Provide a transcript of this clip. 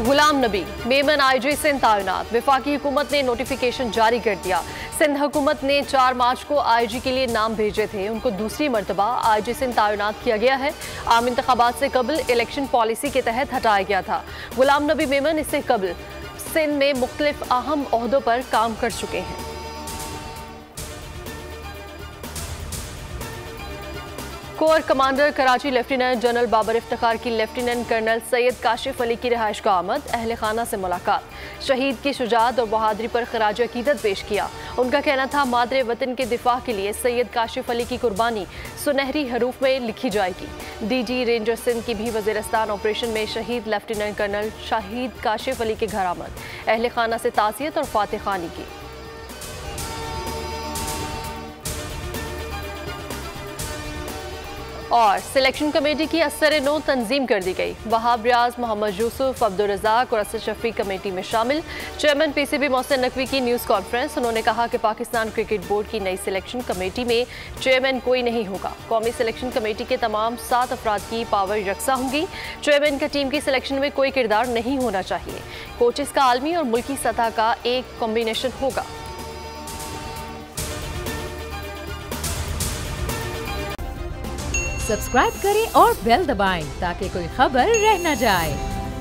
Ghulam Nabi Memon IG Sindh तैनात। वफाकी हुकूमत ने नोटिफिकेशन जारी कर दिया। सिंध हुकूमत ने 4 मार्च को आईजी के लिए नाम भेजे थे। उनको दूसरी मरतबा आईजी सिंध तैनात किया गया है। आम इंतखाबात से कबल इलेक्शन पॉलिसी के तहत हटाया गया था। गुलाम नबी मेमन इससे कबल सिंध में मुख्तलिफ अहम ओहदों पर काम कर चुके हैं। Corps commander Karachi lieutenant general Babar Iftikhar की लेफ्टिनेंट कर्नल सैयद काशिफ अली की रिहाइश का आमद। अहले खाना से मुलाकात, शहीद की शुजाअत और बहादुरी पर खराज अकीदत पेश किया। उनका कहना था मादरे वतन के दिफा के लिए सैयद काशिफ अली की कुर्बानी सुनहरी हरूफ में लिखी जाएगी। डीजी रेंजर सिंध की भी वज़ीरिस्तान ऑपरेशन में शहीद लेफ्टिनेंट कर्नल शहीद काशिफ अली के घर आमद। अहले खाना से ताज़ियत और फातिह खानी की। और सिलेक्शन कमेटी की असर-ए-नौ तंजीम कर दी गई। वहाब रियाज, मोहम्मद यूसुफ, अब्दुल रज़ाक और असद शफीक कमेटी में शामिल। चेयरमैन पीसीबी मोहसिन नकवी की न्यूज़ कॉन्फ्रेंस। उन्होंने कहा कि पाकिस्तान क्रिकेट बोर्ड की नई सिलेक्शन कमेटी में चेयरमैन कोई नहीं होगा। कौमी सिलेक्शन कमेटी के तमाम 7 अफराद की पावर यकसा होंगी। चेयरमैन का टीम की सिलेक्शन में कोई किरदार नहीं होना चाहिए। कोचेस का आलमी और मुल्की सतह का एक कॉम्बिनेशन होगा। सब्सक्राइब करें और बेल दबाएं ताकि कोई खबर रह न जाए।